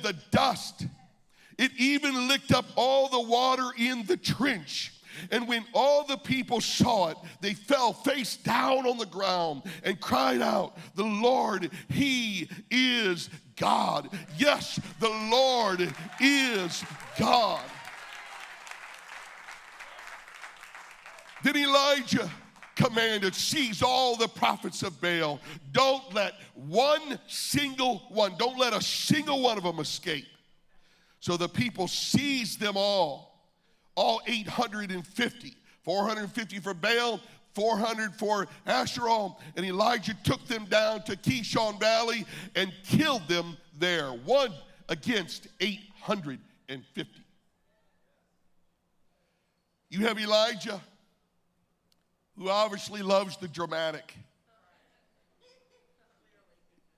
the dust. It even licked up all the water in the trench. And when all the people saw it, they fell face down on the ground and cried out, "The Lord, He is God." Yes, the Lord is God. Then Elijah commanded, "Seize all the prophets of Baal. Don't let a single one of them escape." So the people seized them all 850, 450 for Baal, 400 for Asherah. And Elijah took them down to Kishon Valley and killed them there, 1 against 850. You have Elijah, who obviously loves the dramatic.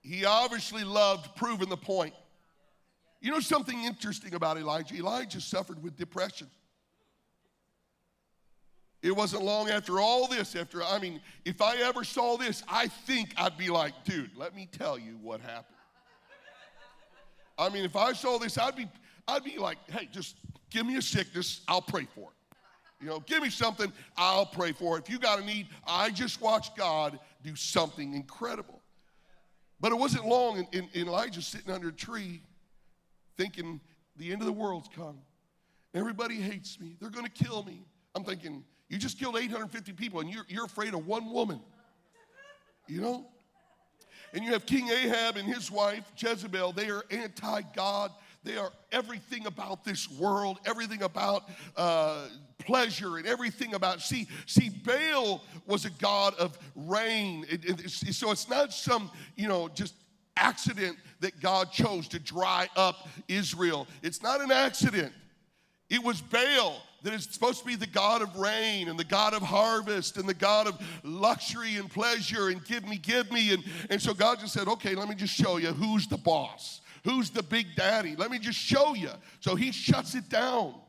He obviously loved proving the point. You know something interesting about Elijah? Elijah suffered with depression. It wasn't long after all this, if I ever saw this, I think I'd be like, "Dude, let me tell you what happened." If I saw this, I'd be like, "Hey, just give me a sickness, I'll pray for it. Give me something, I'll pray for it. If you got a need, I just watched God do something incredible." But it wasn't long, and Elijah sitting under a tree thinking, the end of the world's come. Everybody hates me. They're going to kill me. I'm thinking, you just killed 850 people, and you're afraid of one woman. And you have King Ahab and his wife, Jezebel. They are anti-God. They are everything about this world, everything about pleasure, and everything about, see, Baal was a god of rain. So it's not some, just accident that God chose to dry up Israel. It's not an accident. It was Baal that is supposed to be the God of rain and the God of harvest and the God of luxury and pleasure and give me. And so God just said, "Okay, let me just show you who's the boss. Who's the big daddy? Let me just show you." So he shuts it down.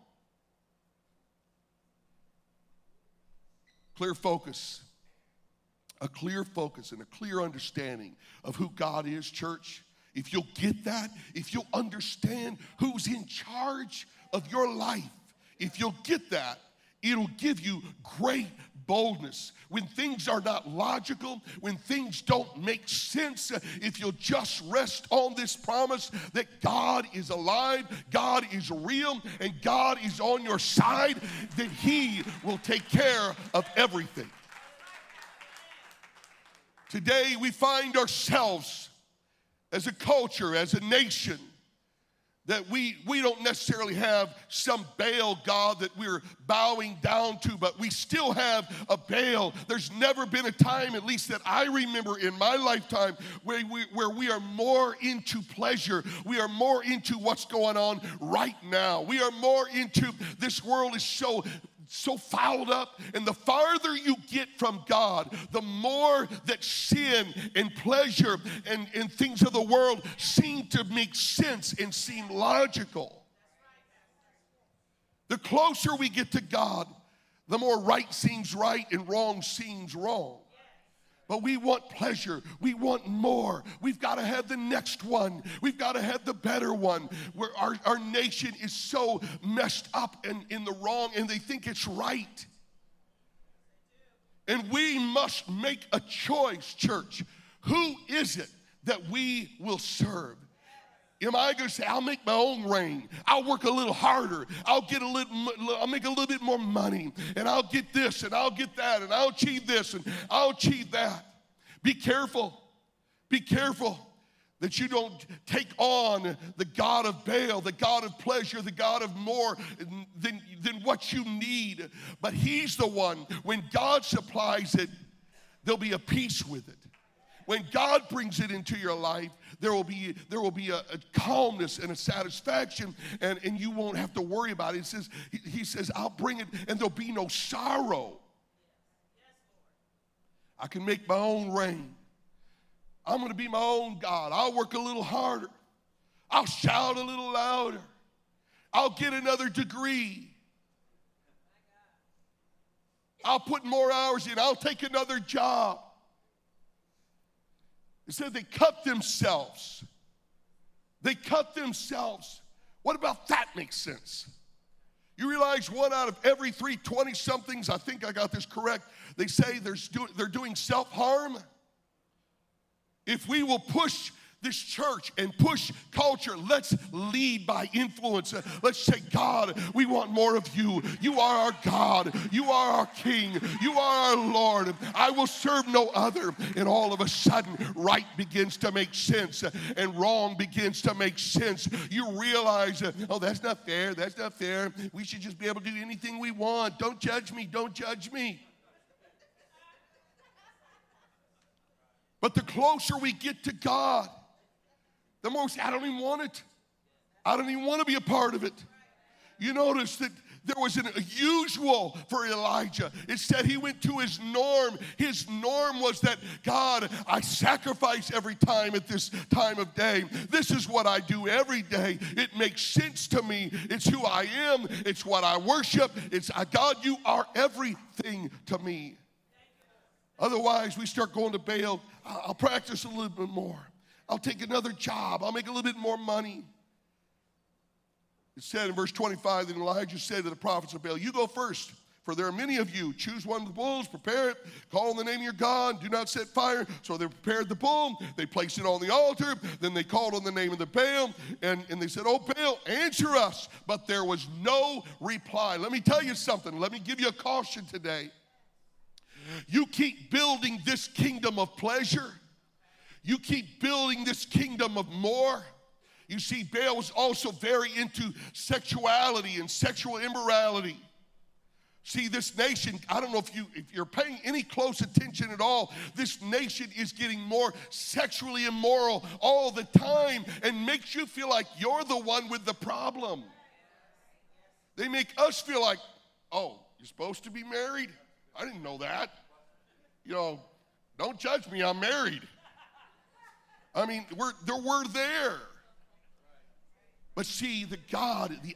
Clear focus. A clear focus and a clear understanding of who God is, church. If you'll get that, if you'll understand who's in charge of your life, if you'll get that, it'll give you great boldness. When things are not logical, when things don't make sense, if you'll just rest on this promise that God is alive, God is real, and God is on your side, then He will take care of everything. Today we find ourselves as a culture, as a nation, that we don't necessarily have some Baal god that we're bowing down to, but we still have a Baal. There's never been a time, at least that I remember in my lifetime, where we are more into pleasure. We are more into what's going on right now. We are more into, this world is so fouled up, and the farther you get from God, the more that sin and pleasure and things of the world seem to make sense and seem logical. The closer we get to God, the more right seems right and wrong seems wrong. But we want pleasure. We want more. We've got to have the next one. We've got to have the better one. Where our nation is so messed up and in the wrong, and they think it's right. And we must make a choice, church. Who is it that we will serve? Am I going to say, "I'll make my own rain. I'll work a little harder. I'll make a little bit more money, and I'll get this, and I'll get that, and I'll achieve this, and I'll achieve that"? Be careful. Be careful that you don't take on the god of Baal, the god of pleasure, the god of more than what you need. But He's the one, when God supplies it, there'll be a peace with it. When God brings it into your life, there will be a calmness and a satisfaction, and you won't have to worry about it. He says, "I'll bring it, and there'll be no sorrow." I can make my own rain. I'm going to be my own God. I'll work a little harder. I'll shout a little louder. I'll get another degree. I'll put more hours in. I'll take another job. It said they cut themselves They cut themselves. What about that makes sense? You realize 1 out of every 3 20-somethings, I think I got this correct, they say they're doing self-harm. If we will push this church and push culture, let's lead by influence. Let's say, God, we want more of you. You are our God. You are our King. You are our Lord. I will serve no other. And all of a sudden, right begins to make sense and wrong begins to make sense. You realize, oh, that's not fair. That's not fair. We should just be able to do anything we want. Don't judge me. Don't judge me. But the closer we get to God, the most, I don't even want it. I don't even want to be a part of it. You notice that there was an unusual for Elijah. It said he went to his norm. His norm was that, God, I sacrifice every time at this time of day. This is what I do every day. It makes sense to me. It's who I am. It's what I worship. It's, God, you are everything to me. Otherwise, we start going to Baal. I'll practice a little bit more. I'll take another job. I'll make a little bit more money. It said in verse 25 that Elijah said to the prophets of Baal, you go first, for there are many of you. Choose one of the bulls, prepare it, call on the name of your God, do not set fire. So they prepared the bull. They placed it on the altar. Then they called on the name of the Baal, and they said, oh, Baal, answer us. But there was no reply. Let me tell you something. Let me give you a caution today. You keep building this kingdom of pleasure. You keep building this kingdom of more. You see, Baal was also very into sexuality and sexual immorality. See, this nation, I don't know if you're paying any close attention at all, this nation is getting more sexually immoral all the time and makes you feel like you're the one with the problem. They make us feel like, oh, you're supposed to be married? I didn't know that. You know, don't judge me, I'm married. I mean, we're there. But see, the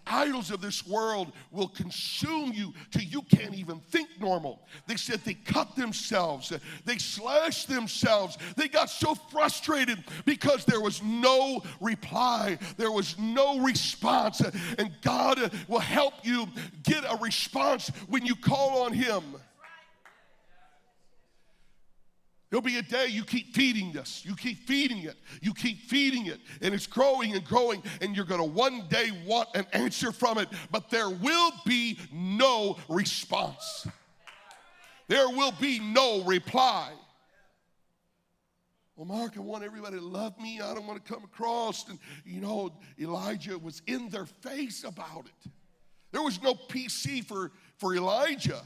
idols of this world will consume you till you can't even think normal. They said they cut themselves. They slashed themselves. They got so frustrated because there was no reply. There was no response. And God will help you get a response when you call on Him. There'll be a day you keep feeding this. You keep feeding it. You keep feeding it. And it's growing and growing. And you're going to one day want an answer from it. But there will be no response. There will be no reply. Well, Mark, I want everybody to love me. I don't want to come across. And, you know, Elijah was in their face about it. There was no PC for Elijah.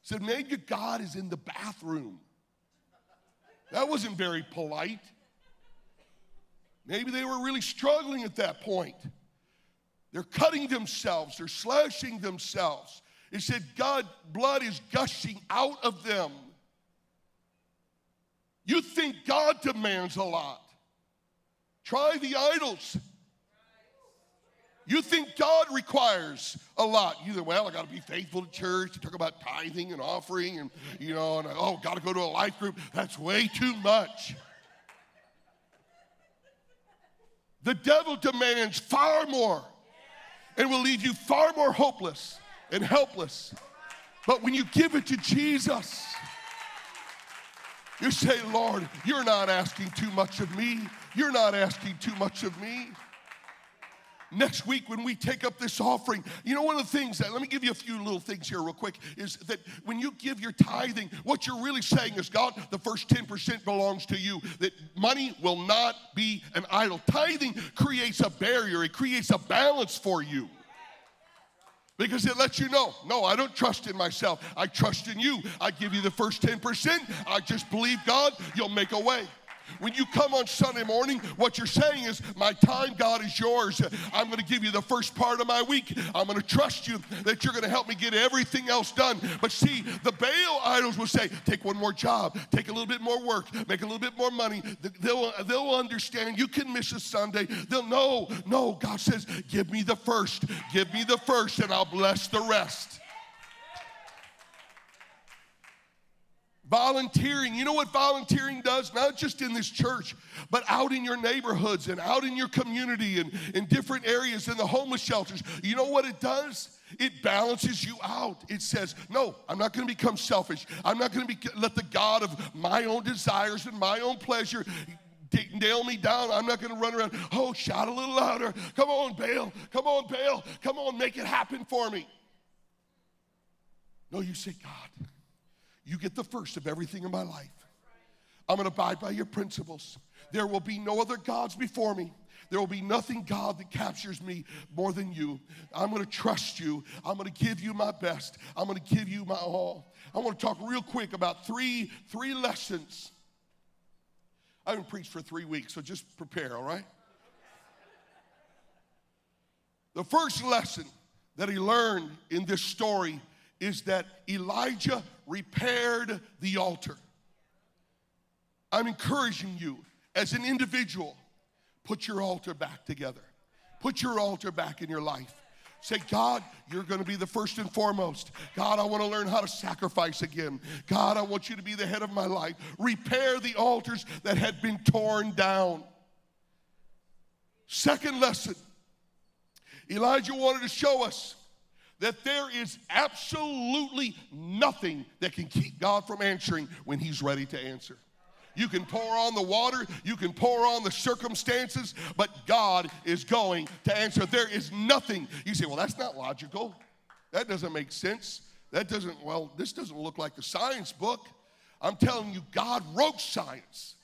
He said, maybe your God is in the bathroom. That wasn't very polite. Maybe they were really struggling at that point. They're cutting themselves. They're slashing themselves. It said God, blood is gushing out of them. You think God demands a lot. Try the idols. You think God requires a lot. You think, well, I got to be faithful to church. You talk about tithing and offering and, you know, and, oh, got to go to a life group. That's way too much. The devil demands far more and will leave you far more hopeless and helpless. But when you give it to Jesus, you say, Lord, you're not asking too much of me. You're not asking too much of me. Next week when we take up this offering, you know, one of the things that, let me give you a few little things here real quick, is that when you give your tithing, what you're really saying is, God, the first 10% belongs to you, that money will not be an idol. Tithing creates a barrier. It creates a balance for you. Because it lets you know, no, I don't trust in myself. I trust in you. I give you the first 10%. I just believe, God, you'll make a way. When you come on Sunday morning, what you're saying is, my time, God, is yours. I'm going to give you the first part of my week. I'm going to trust you that you're going to help me get everything else done. But see, the Baal idols will say, take one more job, take a little bit more work, make a little bit more money. They'll understand you can miss a Sunday. They'll know, no, God says, give me the first, and I'll bless the rest. Volunteering. You know what volunteering does? Not just in this church, but out in your neighborhoods and out in your community and in different areas, in the homeless shelters. You know what it does? It balances you out. It says, no, I'm not going to become selfish. I'm not going to let the God of my own desires and my own pleasure nail me down. I'm not going to run around, oh, shout a little louder. Come on, Baal. Come on, Baal. Come on, make it happen for me. No, you say, God, you get the first of everything in my life. I'm going to abide by your principles. There will be no other gods before me. There will be nothing, God, that captures me more than you. I'm going to trust you. I'm going to give you my best. I'm going to give you my all. I want to talk real quick about three lessons. I haven't preached for 3 weeks, so just prepare, all right? The first lesson that he learned in this story is that Elijah repaired the altar. I'm encouraging you as an individual, put your altar back together. Put your altar back in your life. Say, God, you're going to be the first and foremost. God, I want to learn how to sacrifice again. God, I want you to be the head of my life. Repair the altars that had been torn down. Second lesson, Elijah wanted to show us that there is absolutely nothing that can keep God from answering when he's ready to answer. You can pour on the water, you can pour on the circumstances, but God is going to answer. There is nothing. You say, well, that's not logical. That doesn't make sense. This doesn't look like the science book. I'm telling you, God wrote science.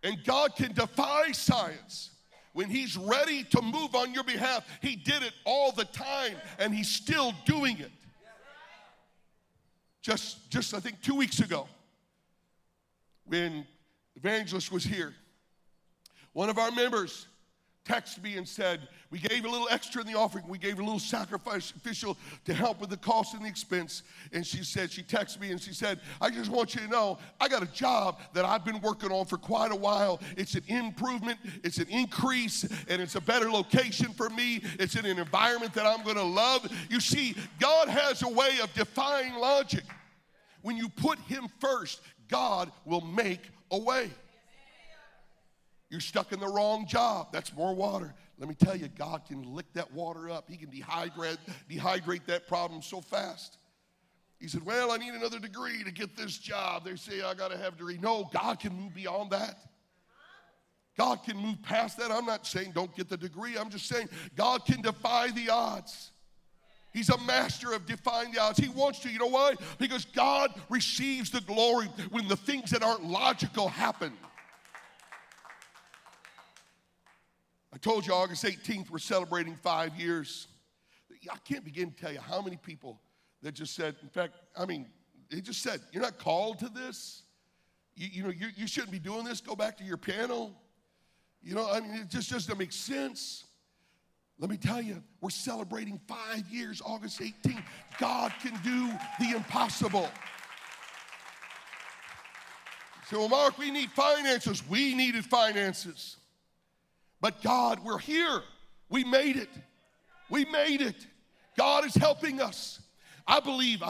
And God can defy science. When he's ready to move on your behalf, he did it all the time, and he's still doing it. Just I think 2 weeks ago, when Evangelist was here, one of our members texted me and said, we gave a little extra in the offering. We gave a little sacrificial to help with the cost and the expense. And she texted me and she said, I just want you to know, I got a job that I've been working on for quite a while. It's an improvement, it's an increase, and it's a better location for me. It's in an environment that I'm going to love. You see, God has a way of defying logic. When you put him first, God will make a way. You're stuck in the wrong job. That's more water. Let me tell you, God can lick that water up. He can dehydrate that problem so fast. He said, well, I need another degree to get this job. They say I got to have a degree. No, God can move beyond that. God can move past that. I'm not saying don't get the degree. I'm just saying God can defy the odds. He's a master of defying the odds. He wants to. You know why? Because God receives the glory when the things that aren't logical happen. I told you August 18th, we're celebrating 5 years. I can't begin to tell you how many people that just said, in fact, they just said, you're not called to this. You shouldn't be doing this. Go back to your piano. It just doesn't make sense. Let me tell you, we're celebrating 5 years, August 18th. God can do the impossible. So, well, Mark, we need finances. We needed finances. But God, we're here. We made it. We made it. God is helping us. I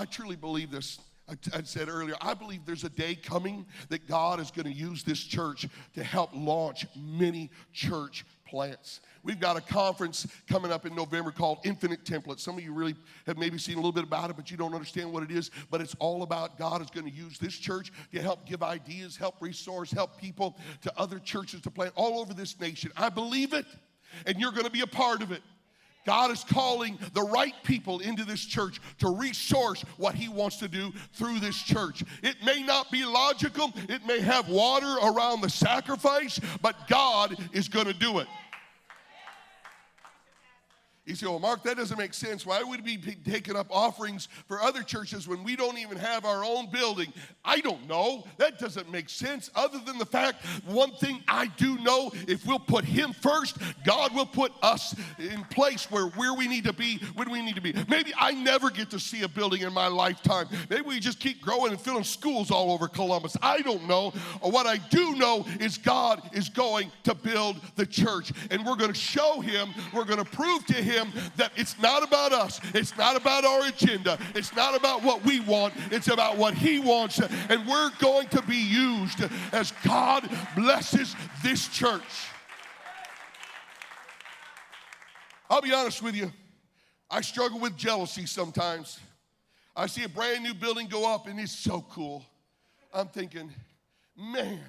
truly believe this. I said earlier, I believe there's a day coming that God is going to use this church to help launch many church plants. We've got a conference coming up in November called Infinite Templates. Some of you really have maybe seen a little bit about it, but you don't understand what it is. But it's all about God is going to use this church to help give ideas, help resource, help people to other churches to plant all over this nation. I believe it, and you're going to be a part of it. God is calling the right people into this church to resource what he wants to do through this church. It may not be logical. It may have water around the sacrifice, but God is going to do it. You say, well, Mark, that doesn't make sense. Why would we be taking up offerings for other churches when we don't even have our own building? I don't know. That doesn't make sense other than the fact, one thing I do know, if we'll put him first, God will put us in place where we need to be, when we need to be. Maybe I never get to see a building in my lifetime. Maybe we just keep growing and filling schools all over Columbus. I don't know. What I do know is God is going to build the church, and we're going to show him, we're going to prove to him him that it's not about us. It's not about our agenda. It's not about what we want. It's about what he wants. And we're going to be used as God blesses this church. I'll be honest with you. I struggle with jealousy sometimes. I see a brand new building go up and it's so cool. I'm thinking, man,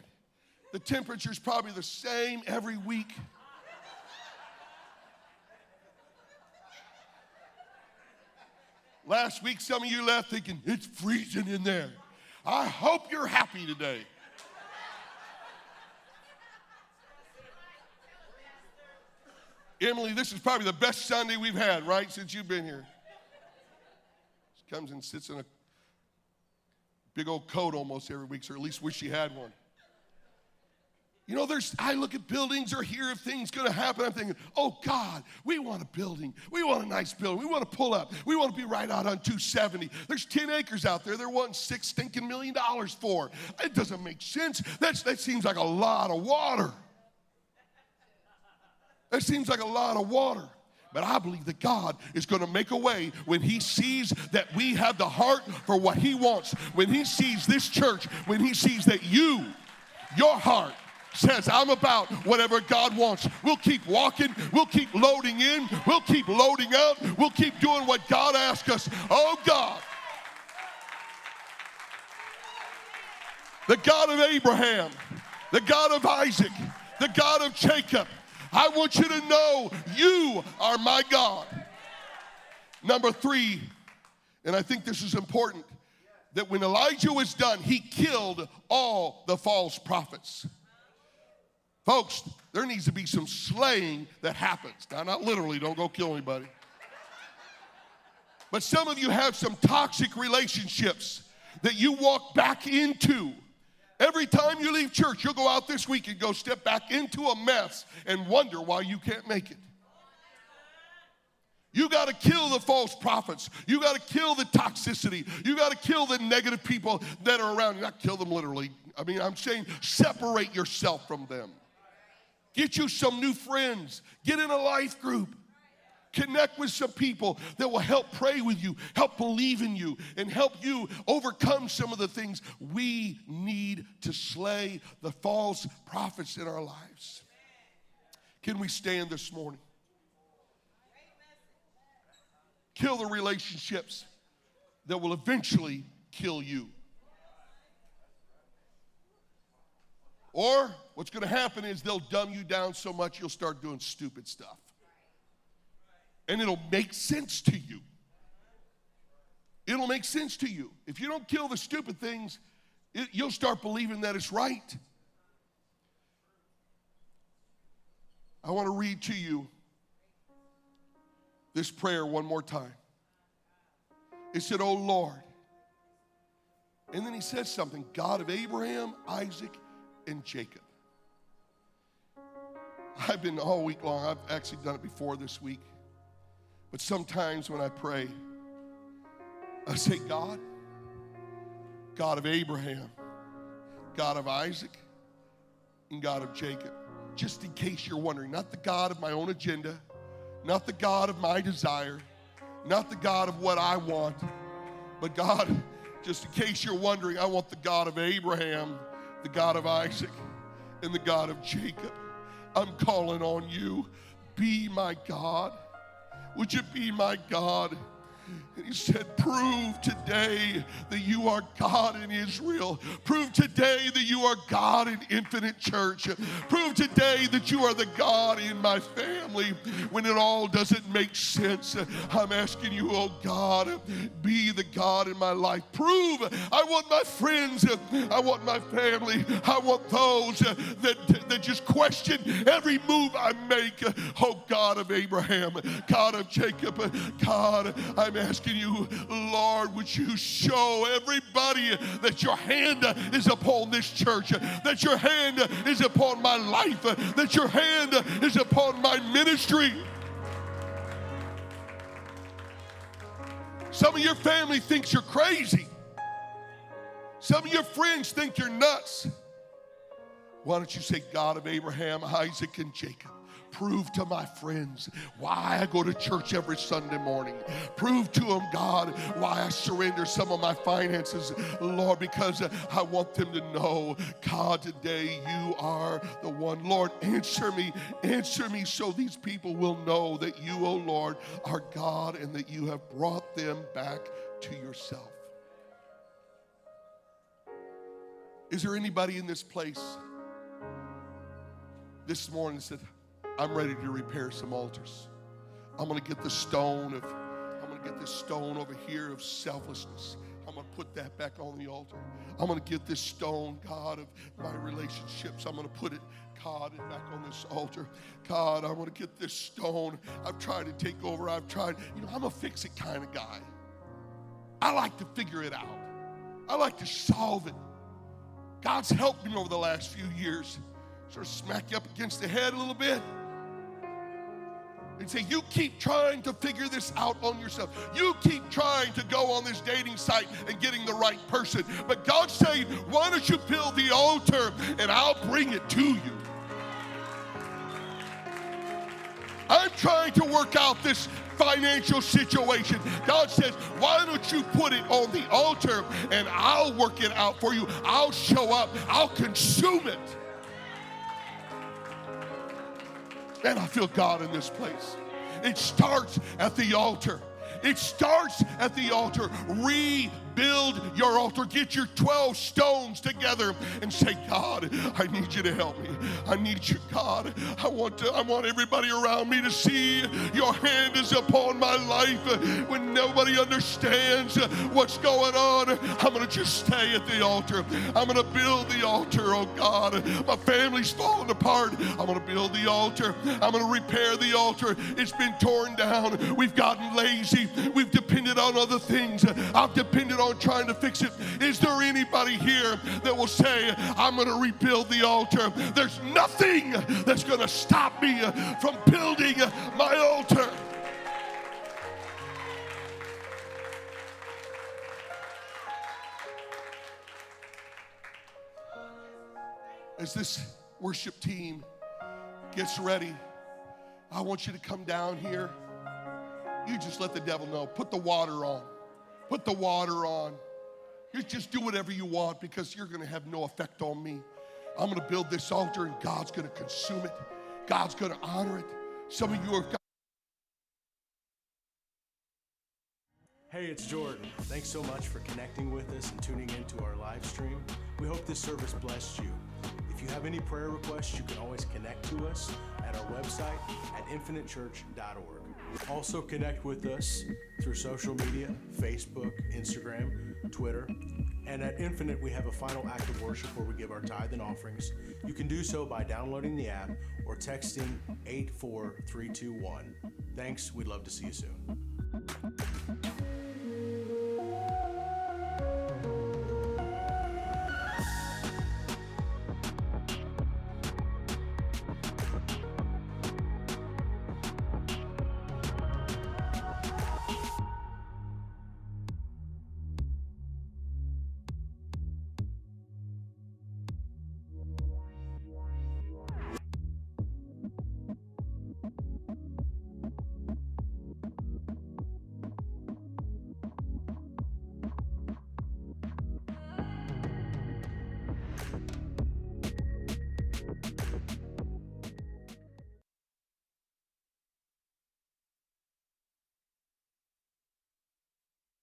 the temperature's probably the same every week. Last week, some of you left thinking, it's freezing in there. I hope you're happy today. Emily, this is probably the best Sunday we've had, right, since you've been here. She comes and sits in a big old coat almost every week, or at least wish she had one. You know, I look at buildings or hear of things going to happen. I'm thinking, oh, God, we want a building. We want a nice building. We want to pull up. We want to be right out on 270. There's 10 acres out there they're wanting $6 million for. It doesn't make sense. That seems like a lot of water. That seems like a lot of water. But I believe that God is going to make a way when he sees that we have the heart for what he wants. When he sees this church, when he sees that your heart, says, I'm about whatever God wants. We'll keep walking. We'll keep loading in. We'll keep loading out. We'll keep doing what God asks us. Oh, God. The God of Abraham, the God of Isaac, the God of Jacob, I want you to know you are my God. Number 3, and I think this is important, that when Elijah was done, he killed all the false prophets. Folks, there needs to be some slaying that happens. Now, not literally, don't go kill anybody. But some of you have some toxic relationships that you walk back into. Every time you leave church, you'll go out this week and go step back into a mess and wonder why you can't make it. You got to kill the false prophets. You got to kill the toxicity. You got to kill the negative people that are around you. Not kill them literally. I mean, I'm saying separate yourself from them. Get you some new friends. Get in a life group. Connect with some people that will help pray with you, help believe in you, and help you overcome some of the things. We need to slay the false prophets in our lives. Can we stand this morning? Kill the relationships that will eventually kill you. Or what's going to happen is they'll dumb you down so much you'll start doing stupid stuff. And it'll make sense to you. It'll make sense to you. If you don't kill the stupid things, you'll start believing that it's right. I want to read to you this prayer one more time. It said, oh Lord. And then he says something, God of Abraham, Isaac, and Jacob. I've been all week long, I've actually done it before this week. But sometimes when I pray, I say, God of Abraham, God of Isaac, and God of Jacob. Just in case you're wondering, not the God of my own agenda, not the God of my desire, not the God of what I want, but God, just in case you're wondering, I want the God of Abraham, the God of Isaac, and the God of Jacob. I'm calling on you. Be my God. Would you be my God? And he said, prove today that you are God in Israel. Prove today that you are God in Infinite Church. Prove today that you are the God in my family when it all doesn't make sense. I'm asking you, oh God, be the God in my life. Prove. I want my friends. I want my family. I want those that just question every move I make. Oh God of Abraham, God of Jacob, God, I'm asking you, Lord, would you show everybody that your hand is upon this church, that your hand is upon my life, that your hand is upon my ministry. Some of your family thinks you're crazy. Some of your friends think you're nuts. Why don't you say, God of Abraham, Isaac, and Jacob, prove to my friends why I go to church every Sunday morning. Prove to them, God, why I surrender some of my finances, Lord, because I want them to know, God, today you are the one. Lord, answer me so these people will know that you, oh Lord, are God and that you have brought them back to yourself. Is there anybody in this place this morning that said, I'm ready to repair some altars? I'm going to get this stone over here of selflessness. I'm going to put that back on the altar. I'm going to get this stone, God, of my relationships. I'm going to put it, God, back on this altar. God, I want to get this stone. I've tried to take over. I'm a fix-it kind of guy. I like to figure it out. I like to solve it. God's helped me over the last few years. Sort of smack you up against the head a little bit and say, you keep trying to figure this out on yourself. You keep trying to go on this dating site and getting the right person. But God's saying, why don't you build the altar and I'll bring it to you. I'm trying to work out this financial situation. God says, why don't you put it on the altar and I'll work it out for you. I'll show up. I'll consume it. Man, I feel God in this place. It starts at the altar. It starts at the altar. Rebuild your altar. Get your 12 stones together and say, God, I need you to help me. I need you, God. I want everybody around me to see your hand is upon my life. When nobody understands what's going on, I'm going to just stay at the altar. I'm going to build the altar, oh God. My family's falling apart. I'm going to build the altar. I'm going to repair the altar. It's been torn down. We've gotten lazy. We've depended on other things. I've depended on trying to fix it. Is there anybody here that will say, I'm going to rebuild the altar? There's nothing that's going to stop me from building my altar. As this worship team gets ready, I want you to come down here. You just let the devil know. Put the water on. Put the water on. You just do whatever you want because you're going to have no effect on me. I'm going to build this altar and God's going to consume it. God's going to honor it. Some of you are... Hey, it's Jordan. Thanks so much for connecting with us and tuning into our live stream. We hope this service blessed you. If you have any prayer requests, you can always connect to us at our website at infinitechurch.org. Also connect with us through social media, Facebook, Instagram, Twitter. And at Infinite, we have a final act of worship where we give our tithe and offerings. You can do so by downloading the app or texting 84321. Thanks. We'd love to see you soon.